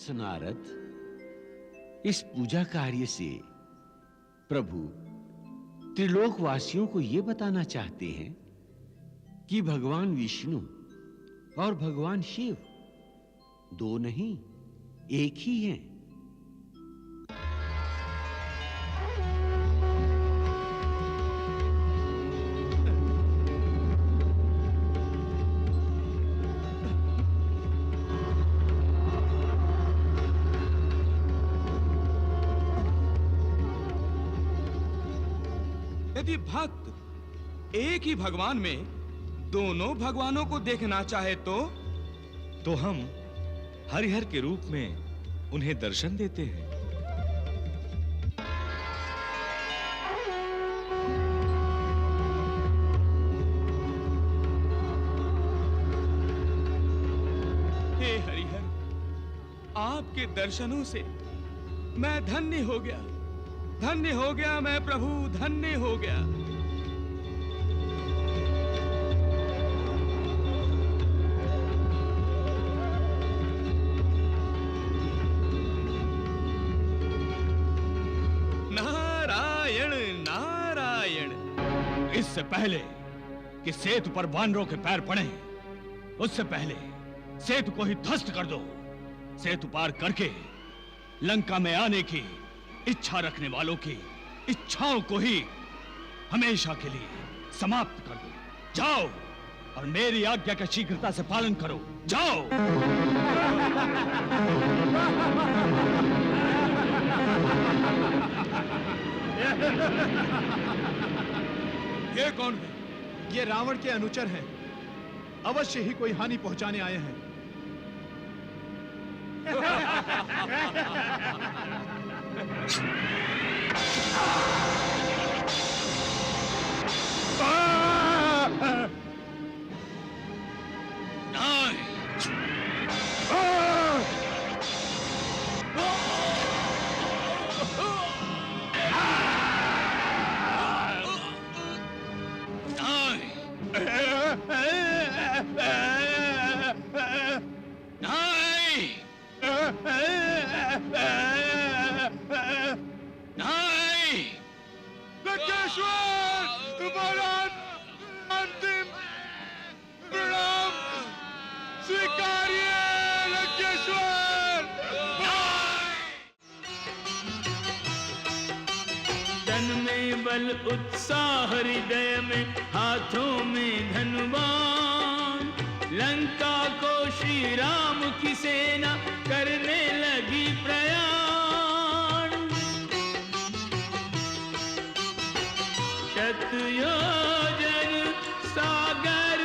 वत्स नारद, इस पूजा कार्य से प्रभु त्रिलोकवासियों को यह बताना चाहते हैं कि भगवान विष्णु और भगवान शिव दो नहीं, एक ही हैं। यदि भक्त एक ही भगवान में दोनों भगवानों को देखना चाहे तो हम हरिहर के रूप में उन्हें दर्शन देते हैं। हे हरिहर, आपके दर्शनों से मैं धन्य हो गया, धन्य हो गया मैं प्रभु, धन्य हो गया। नारायण नारायण। इससे पहले कि सेतु पर वानरों के पैर पड़े, उससे पहले सेतु को ही ध्वस्त कर दो। सेतु पार करके लंका में आने की इच्छा रखने वालों की इच्छाओं को ही हमेशा के लिए समाप्त कर दो। जाओ और मेरी आज्ञा का शीघ्रता से पालन करो। जाओ। ये कौन है? ये रावण के अनुचर हैं। अवश्य ही कोई हानि पहुंचाने आए हैं। उत्साह हृदय में, हाथों में धनुवान, लंका को श्री राम की सेना करने लगी प्रयाण। शतयोजन सागर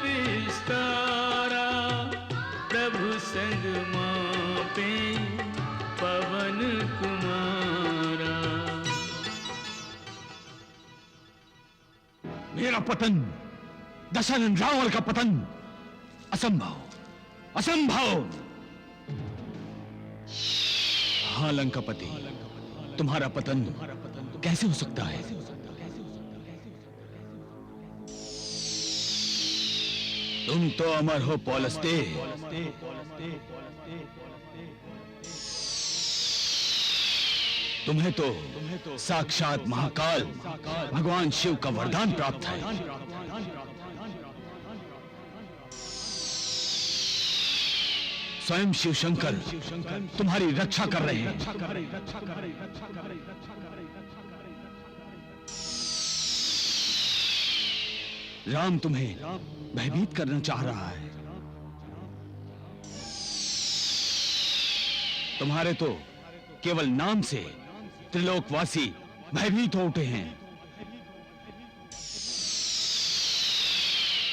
विस्तारा, प्रभु संग मापे पवन कुमारा। मेरा पतन, दशरथ रावण का पतन असंभव, असंभव। हाँ लंकापति, तुम्हारा पतन कैसे हो सकता है? तुम तो अमर हो पौलस्त्य। तुम्हें तो साक्षात महाकाल भगवान शिव का वरदान प्राप्त है। स्वयं शिव शंकर तुम्हारी रक्षा कर रहे हैं। राम तुम्हें भयभीत करना चाह रहा है। तुम्हारे तो केवल नाम से त्रिलोकवासी भयभीत हो उठे हैं।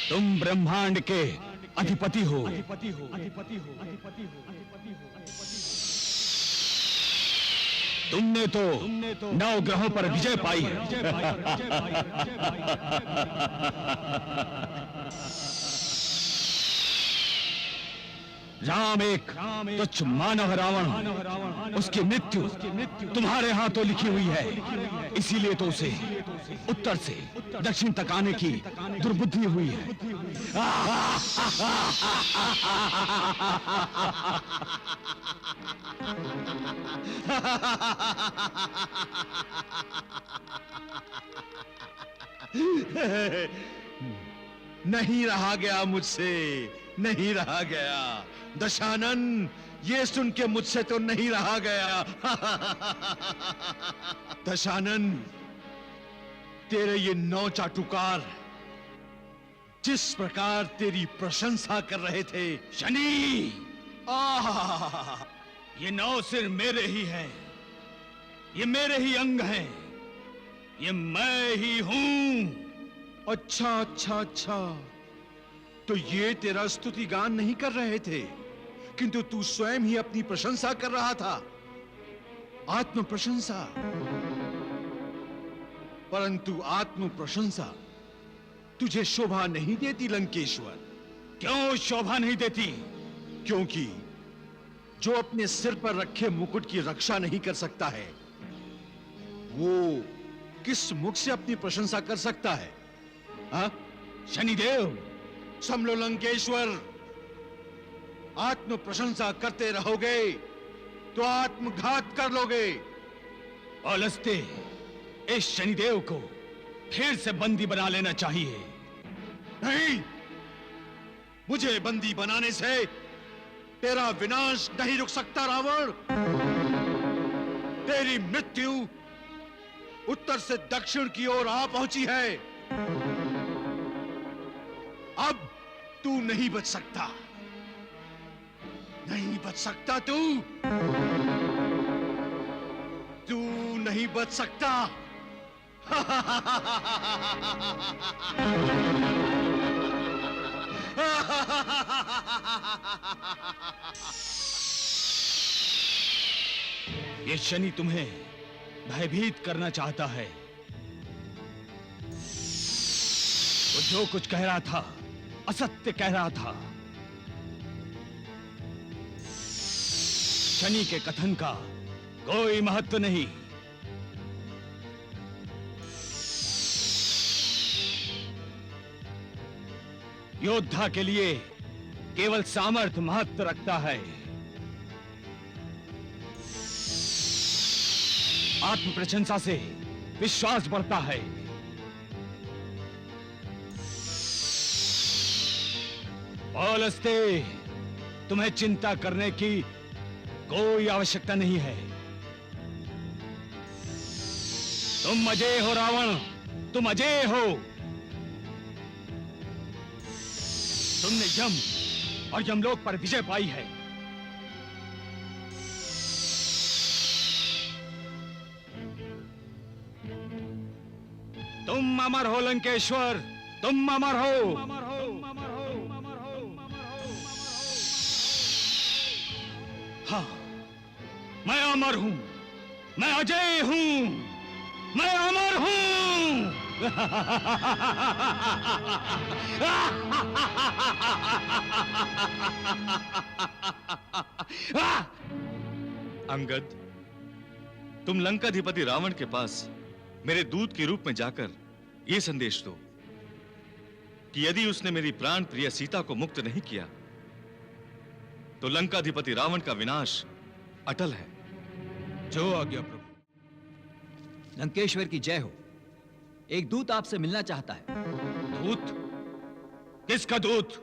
तुम ब्रह्मांड के अधिपति हो। तुमने तो 9 ग्रहों पर विजय पाई है। राम एक तुच्छ मानव रावण, उसकी मृत्यु तुम्हारे हाथों लिखी हुई है। इसीलिए तो उसे उत्तर से दक्षिण तक आने की दुर्बुद्धि हुई है। नहीं रहा गया मुझसे, नहीं रहा गया। दशानन, ये सुन के मुझसे तो नहीं रहा गया। दशानन, तेरे ये 9 चाटुकार जिस प्रकार तेरी प्रशंसा कर रहे थे। शनि, आह, ये 9 सिर मेरे ही हैं, ये मेरे ही अंग हैं, ये मैं ही हूं। अच्छा अच्छा अच्छा, तो ये तेरा स्तुति गान नहीं कर रहे थे, किंतु तू स्वयं ही अपनी प्रशंसा कर रहा था, आत्म प्रशंसा। परंतु आत्म प्रशंसा तुझे शोभा नहीं देती लंकेश्वर। क्यों शोभा नहीं देती? क्योंकि जो अपने सिर पर रखे मुकुट की रक्षा नहीं कर सकता है, वो किस मुख से अपनी प्रशंसा कर सकता है? हाँ? शनिदेव, समलो लंकेश्वर, आत्म प्रशंसा करते रहोगे तो आत्मघात कर लोगे। औलस्ते, इस शनिदेव को फिर से बंदी बना लेना चाहिए। नहीं, मुझे बंदी बनाने से तेरा विनाश नहीं रुक सकता रावण। तेरी मृत्यु उत्तर से दक्षिण की ओर आ पहुंची है। अब तू नहीं बच सकता, नहीं बच सकता तू नहीं बच सकता। ये शनि तुम्हें भयभीत करना चाहता है। वो जो कुछ कह रहा था असत्य कह रहा था। शनि के कथन का कोई महत्व नहीं। योद्धा के लिए केवल सामर्थ्य महत्व रखता है। आत्म प्रशंसा से विश्वास बढ़ता है। औलस्ते, तुम्हें चिंता करने की कोई आवश्यकता नहीं है। तुम अजय हो रावण, तुम अजय हो। तुमने यम और यमलोक पर विजय पाई है। तुम अमर हो लंकेश्वर, तुम अमर हो। हाँ, मैं अमर हूं, मैं अजय हूं, मैं अमर हूं। अंगद, तुम लंकाधिपति रावण के पास मेरे दूत के रूप में जाकर यह संदेश दो कि यदि उसने मेरी प्राण प्रिय सीता को मुक्त नहीं किया तो लंकाधिपति रावण का विनाश अटल है। जो आज्ञा प्रभु। लंकेश्वर की जय हो। एक दूत आपसे मिलना चाहता है। दूत? किसका दूत?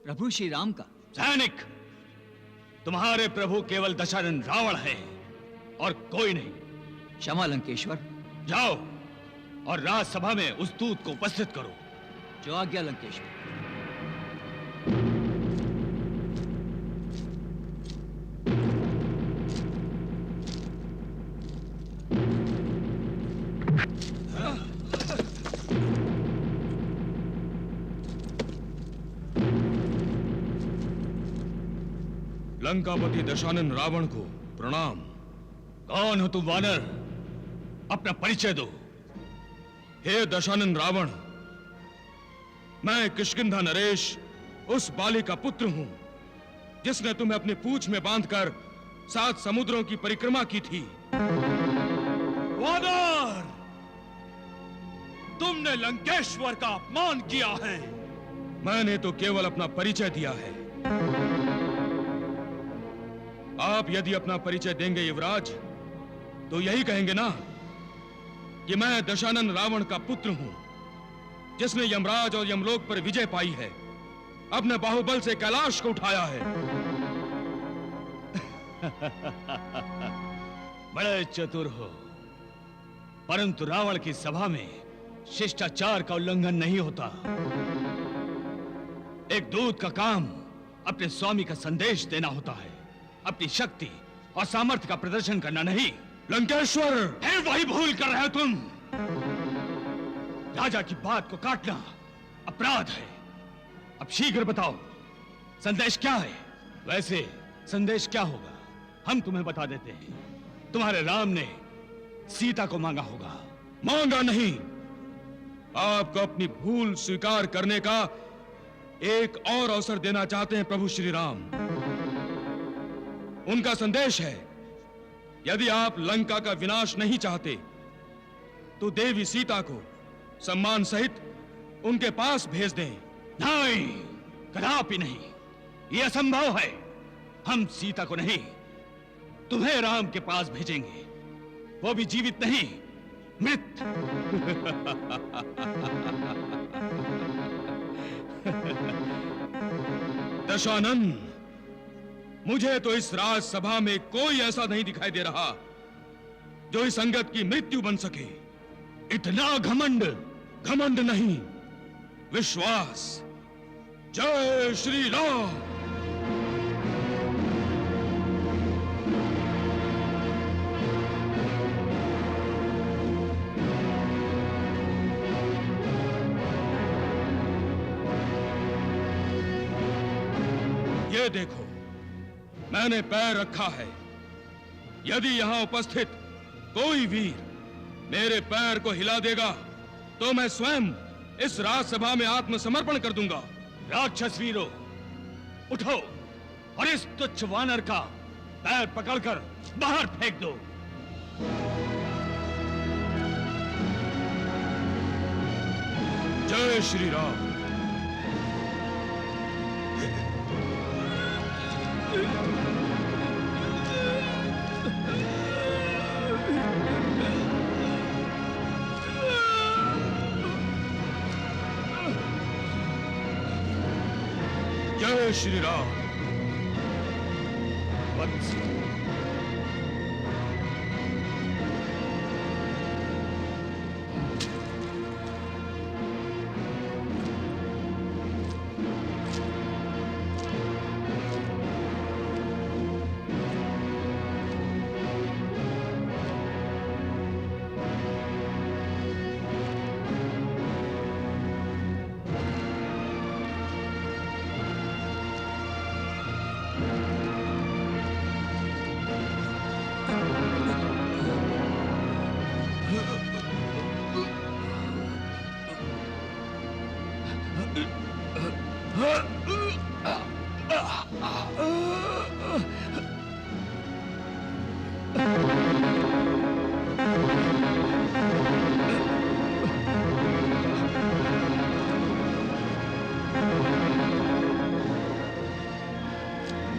प्रभु श्री राम का। सैनिक, तुम्हारे प्रभु केवल दशानन रावण है और कोई नहीं। क्षमा लंकेश्वर। जाओ और राजसभा में उस दूत को उपस्थित करो। जो आज्ञा लंकेश्वर। लंकापति दशानन रावण को प्रणाम। कौन हो तुम वानर? अपना परिचय दो। हे दशानन रावण, मैं किष्किंधा नरेश उस बाली का पुत्र हूं जिसने तुम्हें अपनी पूंछ में बांधकर 7 समुद्रों की परिक्रमा की थी। वानर! तुमने लंकेश्वर का अपमान किया है। मैंने तो केवल अपना परिचय दिया है। आप यदि अपना परिचय देंगे युवराज, तो यही कहेंगे ना कि मैं दशानन रावण का पुत्र हूं, जिसने यमराज और यमलोक पर विजय पाई है, अपने बाहुबल से कैलाश को उठाया है। बड़े चतुर हो, परंतु रावण की सभा में शिष्टाचार का उल्लंघन नहीं होता। एक दूत का काम अपने स्वामी का संदेश देना होता है, अपनी शक्ति और सामर्थ्य का प्रदर्शन करना नहीं। लंकेश्वर! फिर वही भूल कर रहे हो तुम। राजा की बात को काटना अपराध है। अब शीघ्र बताओ, संदेश क्या है? वैसे संदेश क्या होगा हम तुम्हें बता देते हैं। तुम्हारे राम ने सीता को मांगा होगा। मांगा नहीं, आपको अपनी भूल स्वीकार करने का एक और अवसर देना चाहते हैं प्रभु श्री राम। उनका संदेश है, यदि आप लंका का विनाश नहीं चाहते तो देवी सीता को सम्मान सहित उनके पास भेज दें। नहीं, कदापि नहीं, यह असंभव है। हम सीता को नहीं, तुम्हें राम के पास भेजेंगे, वो भी जीवित नहीं, मृत। दशानन, मुझे तो इस राजसभा में कोई ऐसा नहीं दिखाई दे रहा जो इस अंगद की मृत्यु बन सके। इतना घमंड! घमंड नहीं, विश्वास। जय श्री राम। ये देखो, मैंने पैर रखा है। यदि यहां उपस्थित कोई वीर मेरे पैर को हिला देगा तो मैं स्वयं इस राजसभा में आत्मसमर्पण कर दूंगा। राक्षस वीरों, उठो और इस तुच्छ वानर का पैर पकड़कर बाहर फेंक दो। जय श्री राम। जय श्री राम। वत्स,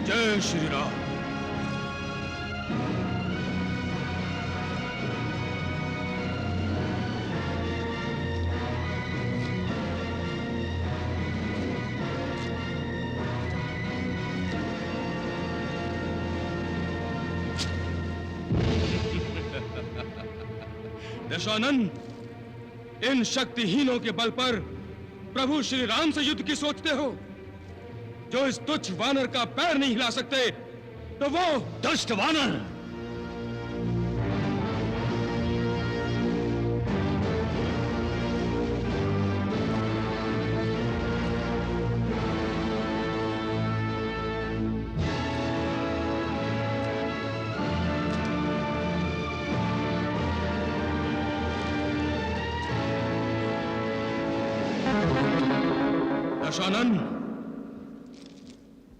जय श्री राम। दशानन, इन शक्तिहीनों के बल पर प्रभु श्री राम से युद्ध की सोचते हो? जो इस तुच्छ वानर का पैर नहीं हिला सकते, तो वो दुष्ट वानर! दशानन,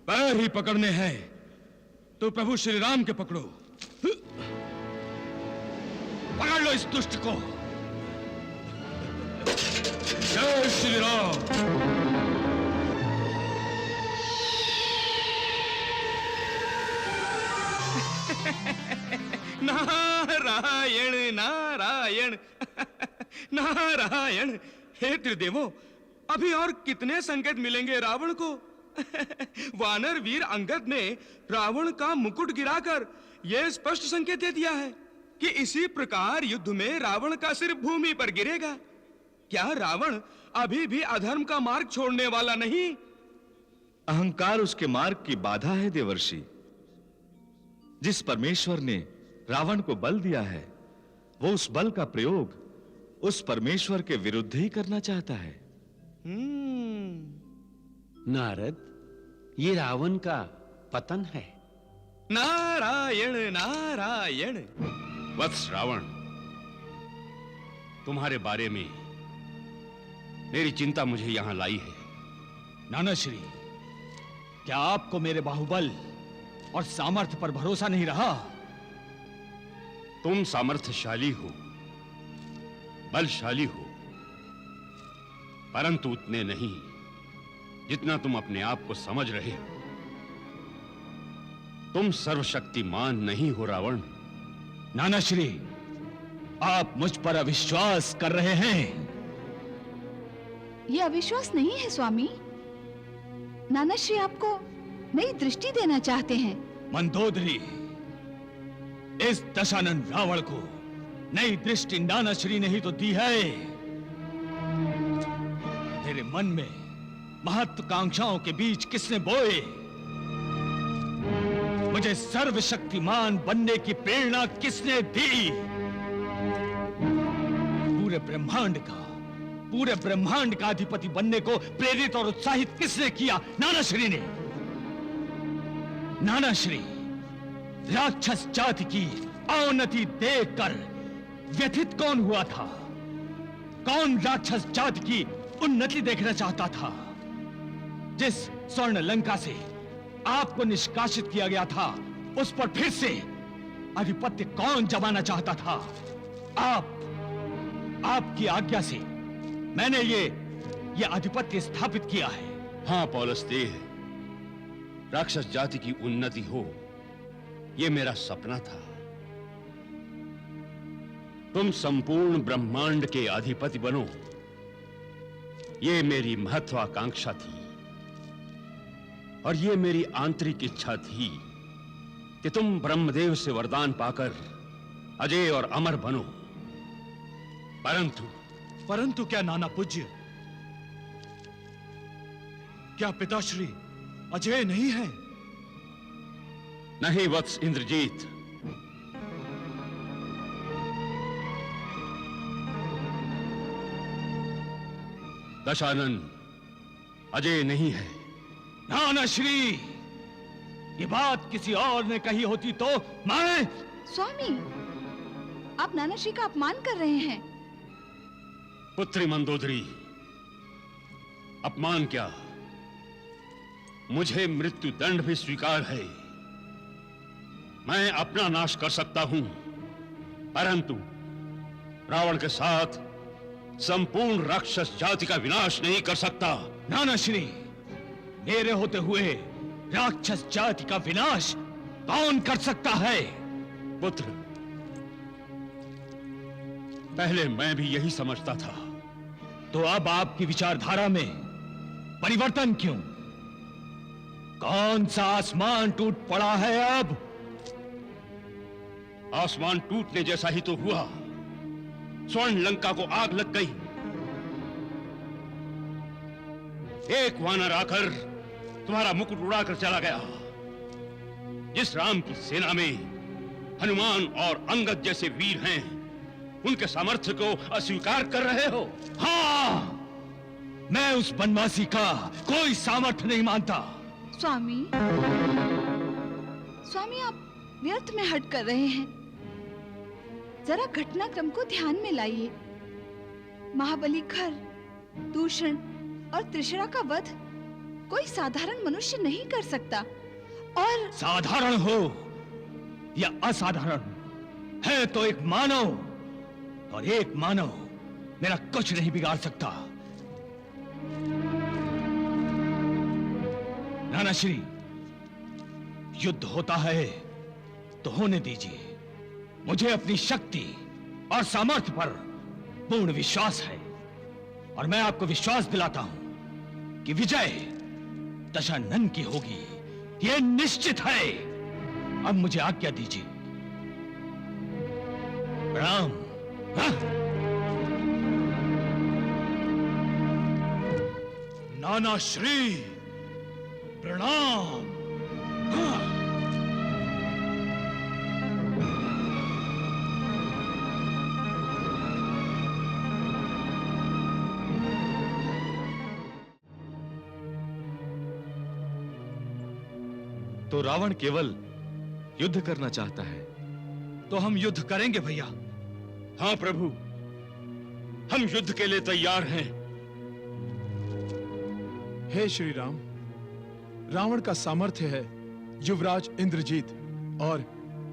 पैर ही पकड़ने हैं तो प्रभु श्री राम के पकड़ो। पकड़ लो इस दुष्ट को। जय श्री राम। नारायण नारायण नारायण। हे त्रिदेवों, अभी और कितने संकेत मिलेंगे रावण को? वानर वीर अंगद ने रावण का मुकुट गिराकर यह स्पष्ट संकेत दे दिया है कि इसी प्रकार युद्ध में रावण का सिर भूमि पर गिरेगा। क्या रावण अभी भी अधर्म का मार्ग छोड़ने वाला नहीं? अहंकार उसके मार्ग की बाधा है देवर्षि। जिस परमेश्वर ने रावण को बल दिया है, वो उस बल का प्रयोग उस परमेश्वर के विरुद्ध ही करना चाहता है। नारद, ये रावण का पतन है। नारायण नारायण। वत्स रावण, तुम्हारे बारे में मेरी चिंता मुझे यहां लाई है। नाना श्री, क्या आपको मेरे बाहुबल और सामर्थ्य पर भरोसा नहीं रहा? तुम सामर्थ्यशाली हो, बलशाली हो, परंतु उतने नहीं जितना तुम अपने आप को समझ रहे हो। तुम सर्वशक्तिमान नहीं हो रावण। नाना श्री, आप मुझ पर अविश्वास कर रहे हैं। ये अविश्वास नहीं है स्वामी। नाना श्री आपको नई दृष्टि देना चाहते हैं। मंदोदरी, इस दशानन रावण को नई दृष्टि नाना श्री ने ही तो दी है। तेरे मन में महत्वाकांक्षाओं के बीज किसने बोए? मुझे सर्वशक्तिमान बनने की प्रेरणा किसने दी? पूरे ब्रह्मांड का अधिपति बनने को प्रेरित और उत्साहित किसने किया? नाना श्री ने। नाना श्री, राक्षस जाति की अवनति देखकर व्यथित कौन हुआ था? कौन राक्षस जाति की उन्नति देखना चाहता था? जिस स्वर्ण लंका से आपको निष्कासित किया गया था, उस पर फिर से आधिपत्य कौन जमाना चाहता था? आपकी आज्ञा से मैंने ये आधिपत्य स्थापित किया है। हां पौलस्तेय, राक्षस जाति की उन्नति हो, यह मेरा सपना था। तुम संपूर्ण ब्रह्मांड के अधिपति बनो, यह मेरी महत्वाकांक्षा थी। और यह मेरी आंतरिक इच्छा थी कि तुम ब्रह्मदेव से वरदान पाकर अजय और अमर बनो। परंतु क्या नाना पूज्य, क्या पिताश्री अजय नहीं है? नहीं वत्स इंद्रजीत, दशानन अजय नहीं है। नाना श्री, ये बात किसी और ने कही होती तो मैं... स्वामी, आप नाना श्री का अपमान कर रहे हैं। पुत्री मंदोदरी, अपमान क्या, मुझे मृत्यु दंड भी स्वीकार है। मैं अपना नाश कर सकता हूं, परंतु रावण के साथ संपूर्ण राक्षस जाति का विनाश नहीं कर सकता। नाना श्री, मेरे होते हुए राक्षस जाति का विनाश कौन कर सकता है? पुत्र, पहले मैं भी यही समझता था। तो अब आपकी विचारधारा में परिवर्तन क्यों? कौन सा आसमान टूट पड़ा है अब? आसमान टूटने जैसा ही तो हुआ। स्वर्ण लंका को आग लग गई। एक वानर आकर तुम्हारा मुकुट उड़ाकर चला गया। जिस राम की सेना में हनुमान और अंगद जैसे वीर हैं, उनके सामर्थ्य को अस्वीकार कर रहे हो। हाँ, मैं उस बनवासी का कोई सामर्थ्य नहीं मानता। स्वामी, आप व्यर्थ में हट कर रहे हैं। जरा घटनाक्रम को ध्यान में लाइए। महाबली खर, दूषण और त्रिशरा का वध कोई साधारण मनुष्य नहीं कर सकता। और साधारण हो या असाधारण, है तो एक मानव, और एक मानव मेरा कुछ नहीं बिगाड़ सकता। नाना श्री, युद्ध होता है तो होने दीजिए। मुझे अपनी शक्ति और सामर्थ्य पर पूर्ण विश्वास है, और मैं आपको विश्वास दिलाता हूं कि विजय दशानन की होगी, यह निश्चित है। अब मुझे आज्ञा दीजिए। प्रणाम। हाँ? नाना श्री, प्रणाम। हाँ। तो रावण केवल युद्ध करना चाहता है। तो हम युद्ध करेंगे भैया। हाँ प्रभु, हम युद्ध के लिए तैयार हैं। हे श्री राम, रावण का सामर्थ्य है युवराज इंद्रजीत, और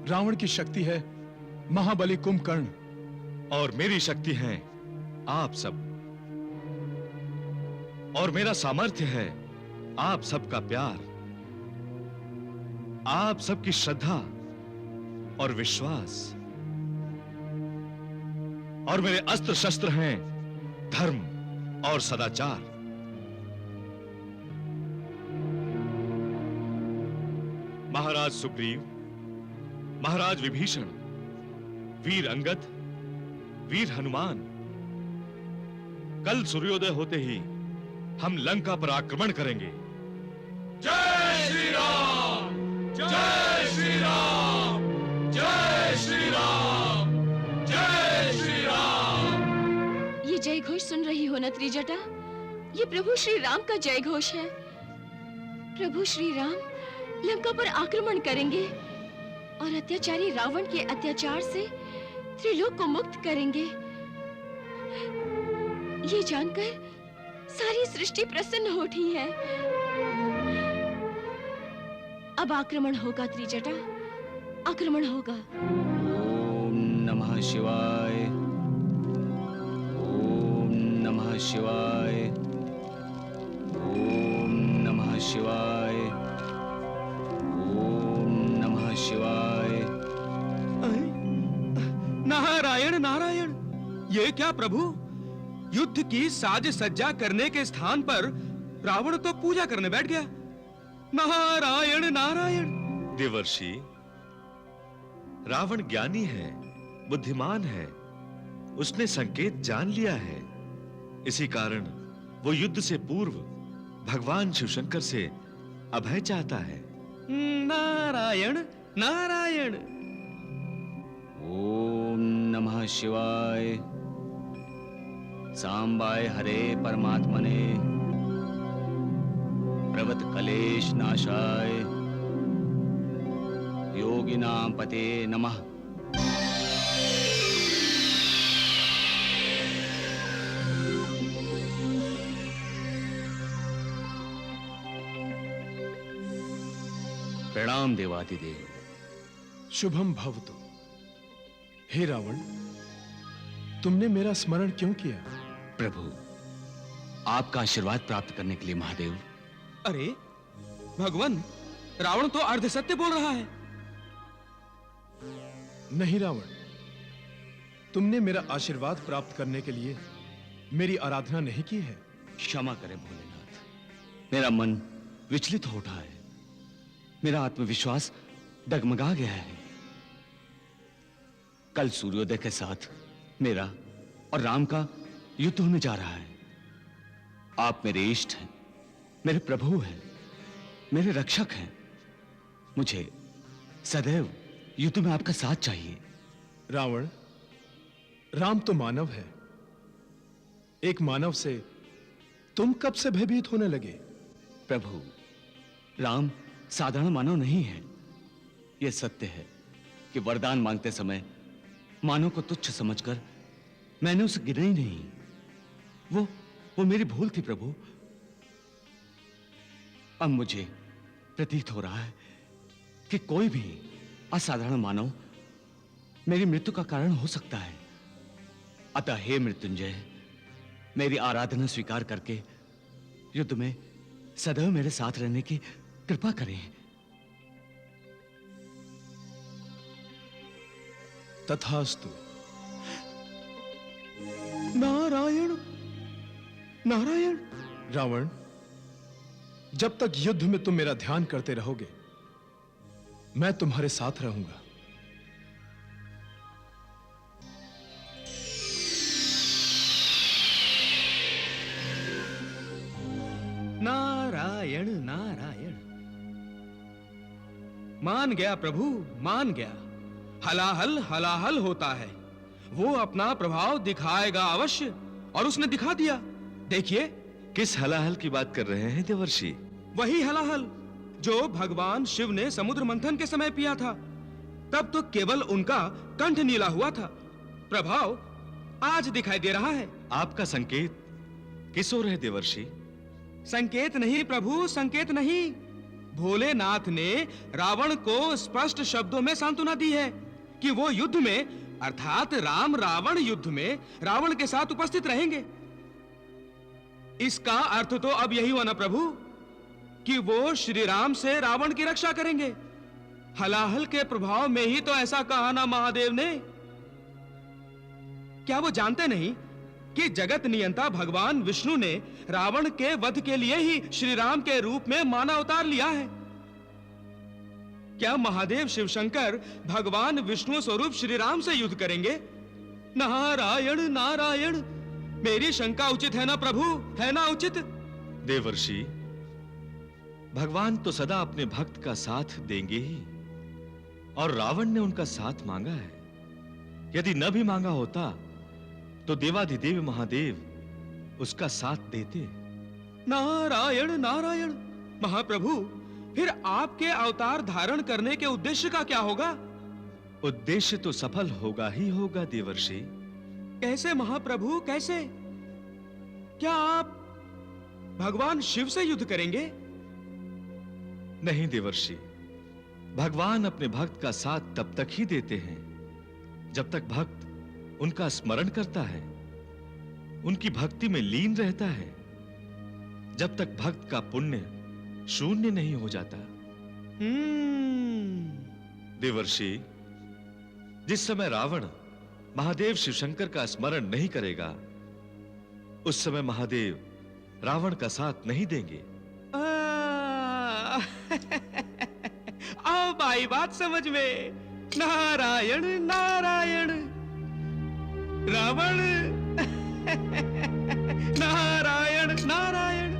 रावण की शक्ति है महाबली कुंभकर्ण, और मेरी शक्ति है आप सब, और मेरा सामर्थ्य है आप सबका प्यार, आप सबकी श्रद्धा और विश्वास, और मेरे अस्त्र शस्त्र हैं धर्म और सदाचार। महाराज सुग्रीव, महाराज विभीषण, वीर अंगद, वीर हनुमान, कल सूर्योदय होते ही हम लंका पर आक्रमण करेंगे। जय श्री राम, जय श्री राम, जय श्री राम, जय श्री राम। ये जय घोष सुन रही हो न त्रिजटा? ये प्रभु श्री राम का जय घोष है। प्रभु श्री राम लंका पर आक्रमण करेंगे और अत्याचारी रावण के अत्याचार से त्रिलोक को मुक्त करेंगे। ये जानकर सारी सृष्टि प्रसन्न हो उठी है। अब आक्रमण होगा त्रिजटा, आक्रमण होगा। ओम नमः शिवाय, ओम नमः शिवाय, ओम नमः शिवाय, ओम नमः शिवाय। नारायण नारायण, ये क्या प्रभु? युद्ध की साज सज्जा करने के स्थान पर रावण तो पूजा करने बैठ गया। नारायण नारायण। देवर्षि, रावण ज्ञानी है, बुद्धिमान है, उसने संकेत जान लिया है। इसी कारण वो युद्ध से पूर्व भगवान शिवशंकर से अभय चाहता है। नारायण नारायण। ओम नमः शिवाय, सांबाय हरे परमात्मने, प्रवत कलेश नाशाय, योगिनां पते नमः। प्रणाम देवादिदेव। शुभम भवतु। हे रावण, तुमने मेरा स्मरण क्यों किया? प्रभु, आपका आशीर्वाद प्राप्त करने के लिए महादेव। अरे भगवान, रावण तो अर्ध सत्य बोल रहा है। नहीं रावण, तुमने मेरा आशीर्वाद प्राप्त करने के लिए मेरी आराधना नहीं की है। क्षमा करें भोलेनाथ, मेरा मन विचलित हो उठा है, मेरा आत्मविश्वास डगमगा गया है। कल सूर्योदय के साथ मेरा और राम का युद्ध होने जा रहा है। आप मेरे इष्ट हैं, मेरे प्रभु हैं, मेरे रक्षक हैं। मुझे सदैव युद्ध में आपका साथ चाहिए। रावण, राम तो मानव है। एक मानव से तुम कब से भयभीत होने लगे? प्रभु, राम साधारण मानव नहीं है। यह सत्य है कि वरदान मांगते समय मानव को तुच्छ समझकर मैंने उसे गिना ही नहीं। वो मेरी भूल थी प्रभु। अब मुझे प्रतीत हो रहा है कि कोई भी असाधारण मानव मेरी मृत्यु का कारण हो सकता है। अतः हे मृत्युंजय, मेरी आराधना स्वीकार करके युद्ध में सदैव मेरे साथ रहने की कृपा करें। तथास्तु। नारायण नारायण। रावण, जब तक युद्ध में तुम मेरा ध्यान करते रहोगे, मैं तुम्हारे साथ रहूंगा। नारायण नारायण। मान गया प्रभु, मान गया। हलाहल हलाहल होता है। वो अपना प्रभाव दिखाएगा अवश्य, और उसने दिखा दिया। देखिए। किस हलाहल की बात कर रहे हैं देवर्षि? वही हलाहल जो भगवान शिव ने समुद्र मंथन के समय पिया था। तब तो केवल उनका कंठ नीला हुआ था। प्रभाव आज दिखाई दे रहा है। आपका संकेत किस ओर है देवर्षि? संकेत नहीं प्रभु, संकेत नहीं। भोलेनाथ ने रावण को स्पष्ट शब्दों में सांत्वना दी है कि वो युद्ध में, अर्थात राम रावण युद्ध में रावण के साथ उपस्थित रहेंगे। इसका अर्थ तो अब यही हुआ ना प्रभु कि वो श्री राम से रावण की रक्षा करेंगे। हलाहल के प्रभाव में ही तो ऐसा कहा ना महादेव ने। क्या वो जानते नहीं कि जगत नियंता भगवान विष्णु ने रावण के वध के लिए ही श्री राम के रूप में मानव अवतार लिया है? क्या महादेव शिवशंकर भगवान विष्णु स्वरूप श्री राम से युद्ध करेंगे? नारायण नारायण। मेरी शंका उचित है ना प्रभु, है ना उचित? देवर्षि, भगवान तो सदा अपने भक्त का साथ देंगे ही, और रावण ने उनका साथ मांगा है। यदि न भी मांगा होता तो देवाधिदेव महादेव उसका साथ देते। नारायण नारायण। महाप्रभु, फिर आपके अवतार धारण करने के उद्देश्य का क्या होगा? उद्देश्य तो सफल होगा ही होगा देवर्षि। कैसे महाप्रभु, कैसे? क्या आप भगवान शिव से युद्ध करेंगे? नहीं देवर्षि, भगवान अपने भक्त का साथ तब तक ही देते हैं जब तक भक्त उनका स्मरण करता है, उनकी भक्ति में लीन रहता है, जब तक भक्त का पुण्य शून्य नहीं हो जाता। देवर्षि, जिस समय रावण महादेव शिवशंकर का स्मरण नहीं करेगा, उस समय महादेव रावण का साथ नहीं देंगे। अब आई बात समझ में। नारायण नारायण। रावण नारायण नारायण।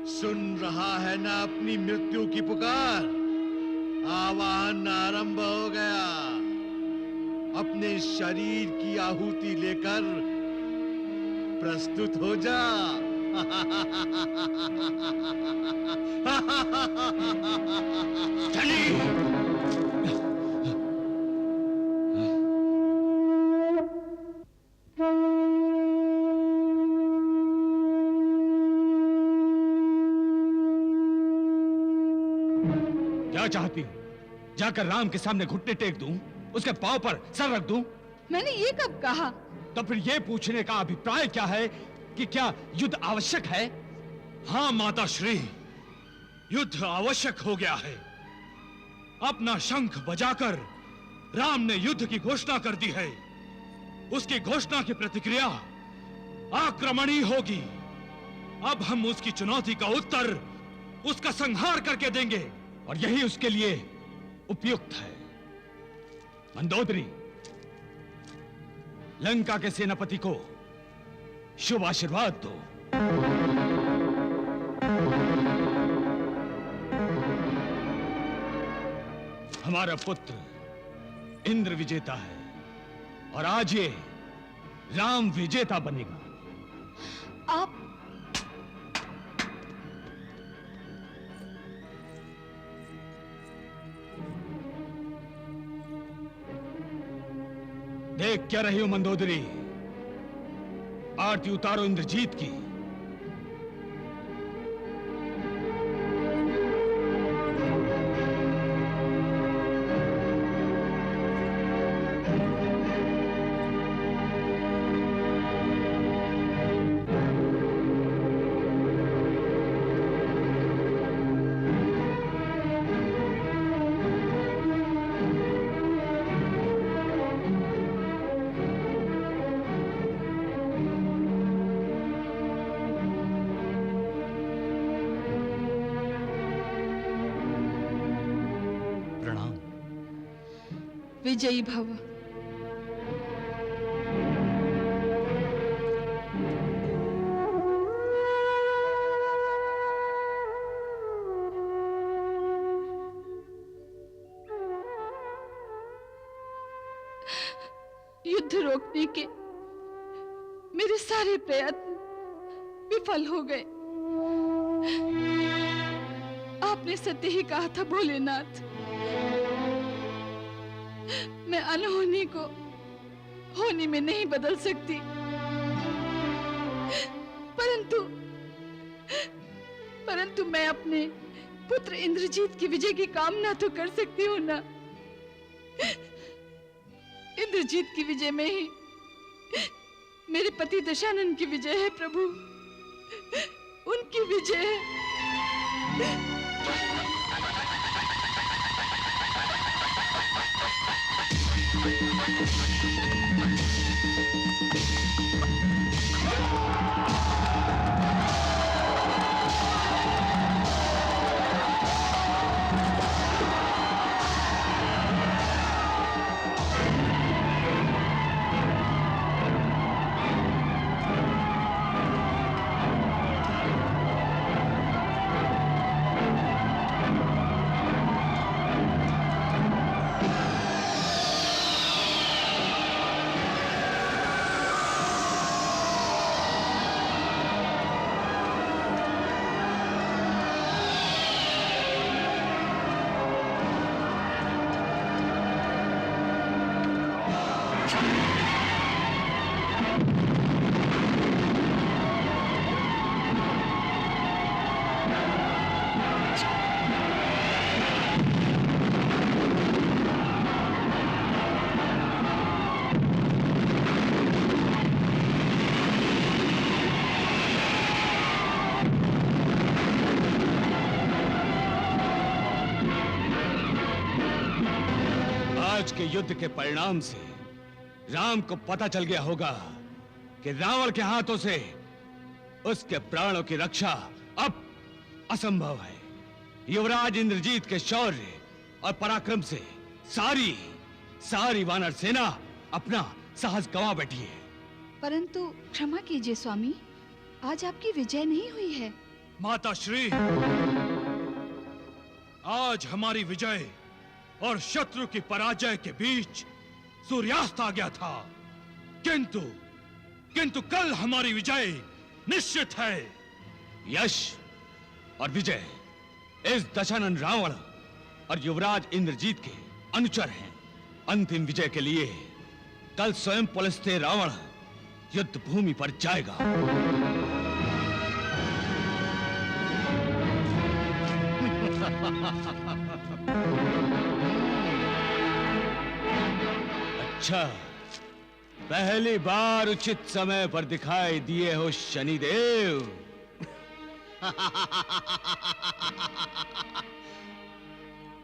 सुन रहा है ना अपनी मृत्यु की पुकार? आवाहन आरंभ हो गया। अपने शरीर की आहुति लेकर प्रस्तुत हो जा। क्या चाहती हूँ? जाकर राम के सामने घुटने टेक दूं, उसके पांव पर सर रख दूं? मैंने ये कब कहा? तो फिर ये पूछने का अभिप्राय क्या है कि क्या युद्ध आवश्यक है? हाँ माता श्री, युद्ध आवश्यक हो गया है। अपना शंख बजाकर राम ने युद्ध की घोषणा कर दी है। उसकी घोषणा की प्रतिक्रिया आक्रमण ही होगी। अब हम उसकी चुनौती का उत्तर उसका संहार करके देंगे, और यही उसके लिए उपयुक्त है। मंदोदरी, लंका के सेनापति को शुभ आशीर्वाद दो। हमारा पुत्र इंद्र विजेता है, और आज ये राम विजेता बनेगा। आप देख क्या रही हो मंदोदरी? आरती उतारो इंद्रजीत की। विजयी भव। युद्ध रोकने के मेरे सारे प्रयत्न विफल हो गए। आपने सत्य ही कहा था भोलेनाथ, मैं अनहोनी को होनी में नहीं बदल सकती, परंतु मैं अपने पुत्र इंद्रजीत की विजय की कामना तो कर सकती हूँ ना। इंद्रजीत की विजय में ही मेरे पति दशानन की विजय है प्रभु, उनकी विजय है। आज के युद्ध के परिणाम से राम को पता चल गया होगा कि रावण के हाथों से उसके प्राणों की रक्षा अब असंभव है। युवराज इंद्रजीत के शौर्य और पराक्रम से सारी वानर सेना अपना साहस गंवा बैठी है। परंतु क्षमा कीजिए स्वामी, आज आपकी विजय नहीं हुई है। माता श्री, आज हमारी विजय और शत्रु की पराजय के बीच सूर्यास्त आ गया था, किंतु कल हमारी विजय निश्चित है। यश और विजय इस दशानन रावण और युवराज इंद्रजीत के अनुचर हैं। अंतिम विजय के लिए कल स्वयं पुलस्त्य रावण युद्ध भूमि पर जाएगा। अच्छा, पहली बार उचित समय पर दिखाई दिए हो शनिदेव।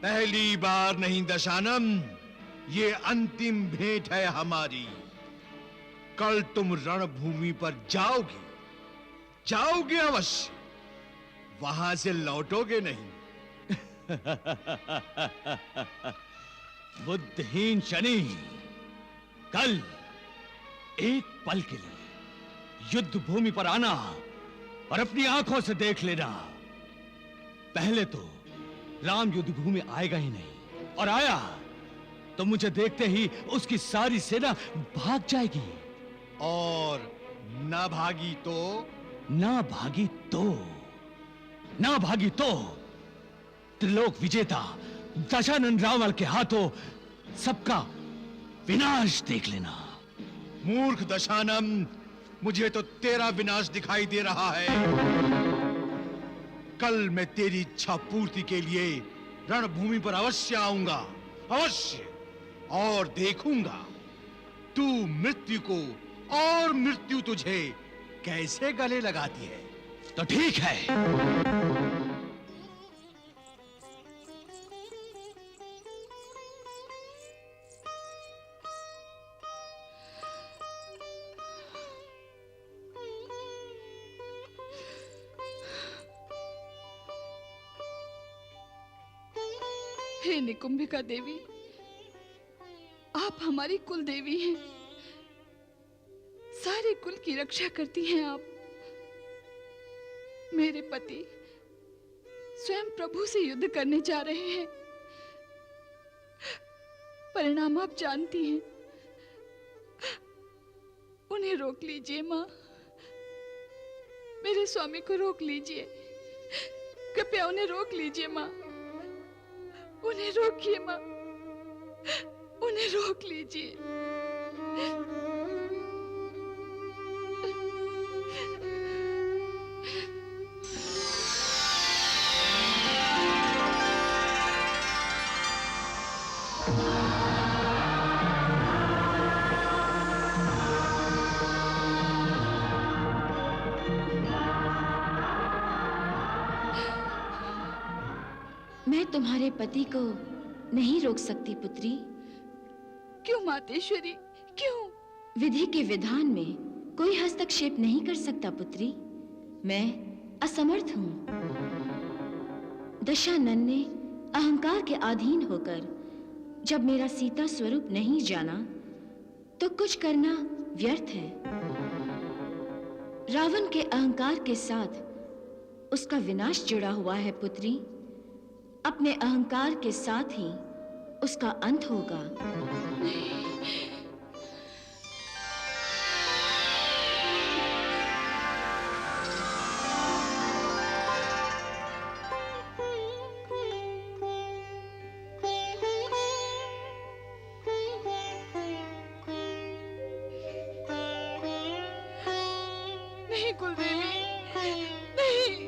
पहली बार नहीं दशानन, ये अंतिम भेंट है हमारी। कल तुम रणभूमि पर जाओगे, जाओगे अवश्य, वहां से लौटोगे नहीं। बुद्धिहीन शनि, कल एक पल के लिए युद्ध भूमि पर आना और अपनी आंखों से देख लेना। पहले तो राम युद्ध भूमि आएगा ही नहीं, और आया तो मुझे देखते ही उसकी सारी सेना भाग जाएगी। और ना भागी तो? ना भागी तो, ना भागी तो त्रिलोक विजेता दशानन रावण के हाथों सबका विनाश देख लेना। मूर्ख दशानन, मुझे तो तेरा विनाश दिखाई दे रहा है। कल मैं तेरी इच्छा पूर्ति के लिए रणभूमि पर अवश्य आऊंगा, अवश्य, और देखूंगा तू मृत्यु को और मृत्यु तुझे कैसे गले लगाती है। तो ठीक है, हे निकुंभिका देवी, आप हमारी कुल देवी हैं, सारे कुल की रक्षा करती हैं आप। मेरे पति स्वयं प्रभु से युद्ध करने जा रहे हैं, परिणाम आप जानती हैं। उन्हें रोक लीजिए माँ, मेरे स्वामी को रोक लीजिए, कृपया उन्हें रोक लीजिए माँ, उन्हें रोकिए माँ, उन्हें रोक लीजिए। मैं तुम्हारे पति को नहीं रोक सकती पुत्री। क्यों मातेश्वरी, क्यों? विधि के विधान में कोई हस्तक्षेप नहीं कर सकता पुत्री। मैं असमर्थ हूँ। दशानन ने अहंकार के अधीन होकर जब मेरा सीता स्वरूप नहीं जाना तो कुछ करना व्यर्थ है। रावण के अहंकार के साथ उसका विनाश जुड़ा हुआ है पुत्री। अपने अहंकार के साथ ही उसका अंत होगा। नहीं कुलदेवी, नहीं, नहीं।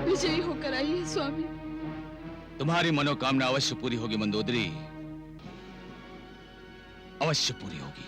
विजयी होकर आइए स्वामी। तुम्हारी मनोकामना अवश्य पूरी होगी मंदोदरी, अवश्य पूरी होगी।